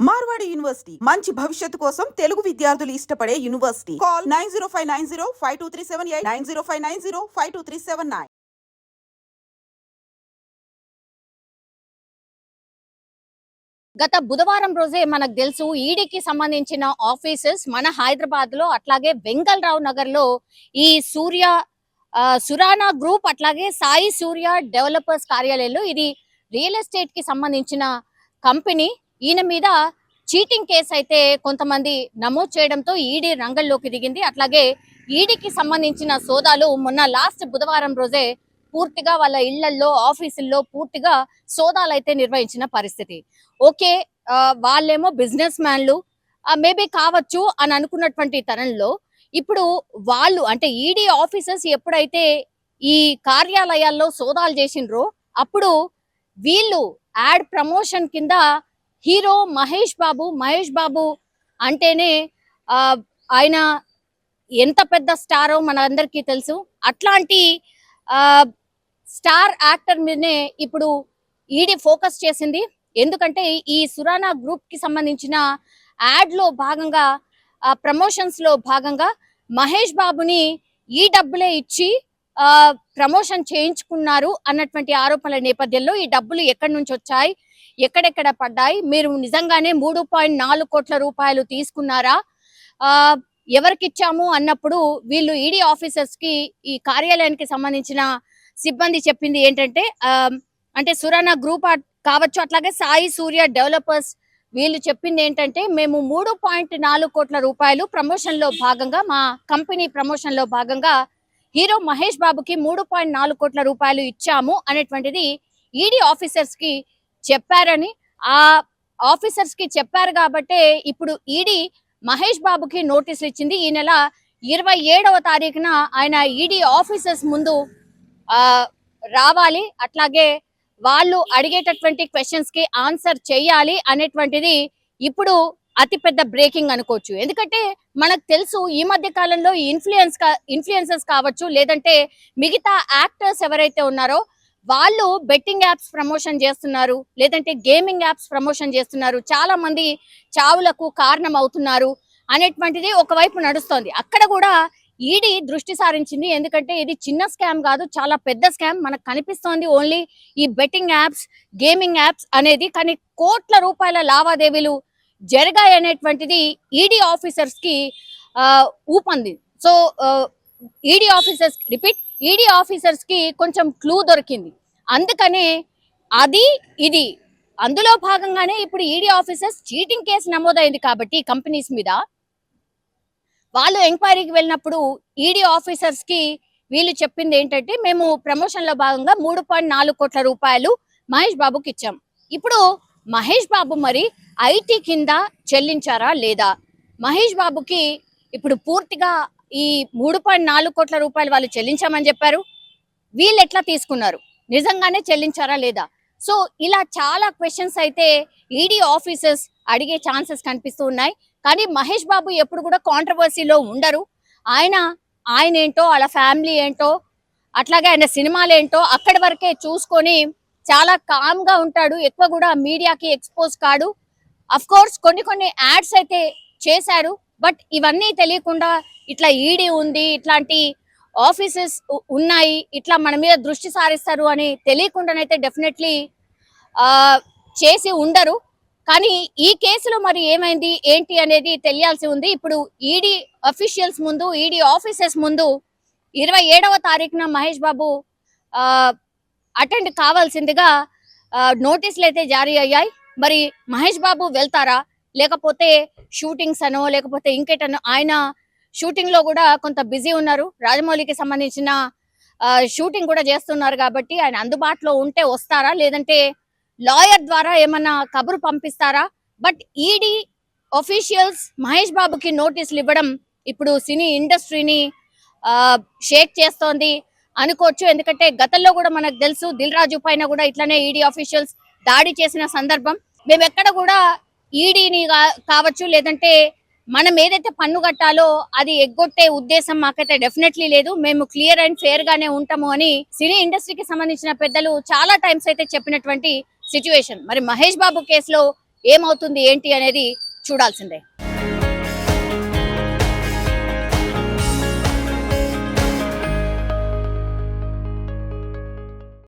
Marwadi university మంచి భవిష్యత్తు కోసం తెలుగు విద్యార్థులు ఇష్టపడే యూనివర్సిటీ. కాల్ 9059052378 9059052379. గత బుధవారం రోజే మనకు తెలుసు ఈడీకి సంబంధించిన ఆఫీసెస్ మన హైదరాబాద్ లో అట్లాగే వెంగళరావు నగర్ లో ఈ సురానా గ్రూప్ అట్లాగే సాయి సూర్య డెవలపర్స్ కార్యాలయంలో ఇది రియల్ ఎస్టేట్ కి సంబంధించిన కంపెనీ. ఈయన మీద చీటింగ్ కేసు అయితే కొంతమంది నమోదు చేయడంతో ఈడీ రంగంలోకి దిగింది. అట్లాగే ఈడీకి సంబంధించిన సోదాలు మొన్న లాస్ట్ బుధవారం రోజే పూర్తిగా వాళ్ళ ఇళ్లలో ఆఫీసుల్లో పూర్తిగా సోదాలు అయితే నిర్వహించిన పరిస్థితి. ఓకే, వాళ్ళేమో బిజినెస్ మ్యాన్లు మేబీ కావచ్చు అని అనుకున్నటువంటి తరంలో ఇప్పుడు వాళ్ళు అంటే ఈడీ ఆఫీసర్స్ ఎప్పుడైతే ఈ కార్యాలయాల్లో సోదాలు చేసిండ్రో అప్పుడు వీళ్ళు యాడ్ ప్రమోషన్ కింద హీరో మహేష్ బాబు అంటేనే ఆయన ఎంత పెద్ద స్టారో మనందరికీ తెలుసు. అట్లాంటి స్టార్ యాక్టర్ మీదనే ఇప్పుడు ఈడీ ఫోకస్ చేసింది. ఎందుకంటే ఈ సురానా గ్రూప్ కి సంబంధించిన యాడ్ లో భాగంగా ప్రమోషన్స్ లో భాగంగా మహేష్ బాబుని ఈ డబ్బులే ఇచ్చి ప్రమోషన్ చేయించుకున్నారు అన్నటువంటి ఆరోపణల నేపథ్యంలో ఈ డబ్బులు ఎక్కడి నుంచి వచ్చాయి, ఎక్కడెక్కడ పడ్డాయి, మీరు నిజంగానే 3.4 కోట్ల రూపాయలు తీసుకున్నారా, ఎవరికి ఇచ్చాము అన్నప్పుడు వీళ్ళు ఈడీ ఆఫీసర్స్ కి ఈ కార్యాలయానికి సంబంధించిన సిబ్బంది చెప్పింది ఏంటంటే అంటే సురానా గ్రూప్ కావచ్చు అట్లాగే సాయి సూర్య డెవలపర్స్ వీళ్ళు చెప్పింది ఏంటంటే మేము 3.4 కోట్ల రూపాయలు ప్రమోషన్ లో భాగంగా మా కంపెనీ ప్రమోషన్ లో భాగంగా హీరో మహేష్ బాబుకి 3.4 కోట్ల రూపాయలు ఇచ్చాము అనేటువంటిది ఈడీ ఆఫీసర్స్ కి చెప్పారని, ఆ ఆఫీసర్స్ కి చెప్పారు కాబట్టే ఇప్పుడు ఈడీ మహేష్ బాబుకి నోటీసులు ఇచ్చింది. ఈ నెల 27వ తారీఖున ఆయన ఈడీ ఆఫీసర్స్ ముందు రావాలి, అట్లాగే వాళ్ళు అడిగేటటువంటి క్వశ్చన్స్ కి ఆన్సర్ చేయాలి అనేటువంటిది ఇప్పుడు అతిపెద్ద బ్రేకింగ్ అనుకోవచ్చు. ఎందుకంటే మనకు తెలుసు ఈ మధ్య కాలంలో ఇన్ఫ్లుయెన్సర్స్ కావచ్చు లేదంటే మిగతా యాక్టర్స్ ఎవరైతే ఉన్నారో వాళ్ళు బెట్టింగ్ యాప్స్ ప్రమోషన్ చేస్తున్నారు, లేదంటే గేమింగ్ యాప్స్ ప్రమోషన్ చేస్తున్నారు, చాలా మంది చావులకు కారణం అవుతున్నారు అనేటువంటిది ఒకవైపు నడుస్తోంది. అక్కడ కూడా ఈడీ దృష్టి సారించింది. ఎందుకంటే ఇది చిన్న స్కామ్ కాదు, చాలా పెద్ద స్కామ్. మనకు కనిపిస్తోంది ఓన్లీ ఈ బెట్టింగ్ యాప్స్, గేమింగ్ యాప్స్ అనేది, కానీ కోట్ల రూపాయల లావాదేవీలు జరిగాయి అనేటువంటిది ఈడీ ఆఫీసర్స్ కి ఊపంది. సో ఈడీ ఆఫీసర్స్ కి కొంచెం క్లూ దొరికింది. అందుకనే ఇది అందులో భాగంగానే ఇప్పుడు ఈడీ ఆఫీసర్స్ చీటింగ్ కేసు నమోదైంది కాబట్టి కంపెనీస్ మీద వాళ్ళు ఎంక్వైరీకి వెళ్ళినప్పుడు ఈడీ ఆఫీసర్స్ కి వీళ్ళు చెప్పింది ఏంటంటే మేము ప్రమోషన్ లో భాగంగా 3.4 కోట్ల రూపాయలు మహేష్ బాబుకి ఇచ్చాం. ఇప్పుడు మహేష్ బాబు మరి ఐటీ కింద చెల్లించారా లేదా, మహేష్ బాబుకి ఇప్పుడు పూర్తిగా ఈ 3.4 కోట్ల రూపాయలు వాళ్ళు చెల్లించామని చెప్పారు, వీళ్ళు ఎట్లా తీసుకున్నారు, నిజంగానే చెల్లించారా లేదా? సో ఇలా చాలా క్వశ్చన్స్ అయితే ఈడీ ఆఫీసర్స్ అడిగే ఛాన్సెస్ కనిపిస్తూ ఉన్నాయి. కానీ మహేష్ బాబు ఎప్పుడు కూడా కాంట్రవర్సీలో ఉండరు. ఆయన ఏంటో, వాళ్ళ ఫ్యామిలీ ఏంటో, అట్లాగే ఆయన సినిమాలు ఏంటో అక్కడి వరకే చూసుకొని చాలా కామ్ గా ఉంటాడు. ఎక్కువ కూడా మీడియాకి ఎక్స్పోజ్ కాడు. అఫ్ కోర్స్ కొన్ని యాడ్స్ అయితే చేశారు, బట్ ఇవన్నీ తెలియకుండా ఇట్లా ఈడీ ఉంది, ఇట్లాంటి ఆఫీసెస్ ఉన్నాయి, ఇట్లా మన మీద దృష్టి సారిస్తారు అని తెలియకుండానైతే డెఫినెట్లీ చేసి ఉండరు. కానీ ఈ కేసులో మరి ఏమైంది ఏంటి అనేది తెలియాల్సి ఉంది. ఇప్పుడు ఈడీ అఫీషియల్స్ ముందు, ఈడీ ఆఫీసర్స్ ముందు 27వ తారీఖున మహేష్ బాబు అటెండ్ కావాల్సిందిగా నోటీసులు అయితే జారీ అయ్యాయి. మరి మహేష్ బాబు వెళ్తారా, లేకపోతే షూటింగ్స్ అనో లేకపోతే ఇంకేటనో, ఆయన షూటింగ్ లో కూడా కొంత బిజీ ఉన్నారు, రాజమౌళికి సంబంధించిన షూటింగ్ కూడా చేస్తున్నారు కాబట్టి ఆయన అందుబాటులో ఉంటే వస్తారా, లేదంటే లాయర్ ద్వారా ఏమన్నా కబురు పంపిస్తారా? బట్ ఈడీ ఆఫీషియల్స్ మహేష్ బాబుకి నోటీసులు ఇవ్వడం ఇప్పుడు సినీ ఇండస్ట్రీని షేక్ చేస్తోంది అనుకోవచ్చు. ఎందుకంటే గతంలో కూడా మనకు తెలుసు దిల్ రాజు పైన కూడా ఇట్లానే ఈడీ ఆఫీషియల్స్ దాడి చేసిన సందర్భం. మేము ఎక్కడ కూడా ఈడీని కావచ్చు లేదంటే మనం ఏదైతే పన్ను కట్టాలో అది ఎగ్గొట్టే ఉద్దేశం మాకైతే డెఫినెట్లీ లేదు. మేము క్లియర్ అండ్ ఫేర్ గానే ఉంటాము అని సినీ ఇండస్ట్రీకి సంబంధించిన పెద్దలు చాలా టైమ్స్ అయితే చెప్పినటువంటి సిచ్యువేషన్. మరి మహేష్ బాబు కేసులో ఏమవుతుంది ఏంటి అనేది చూడాల్సిందే.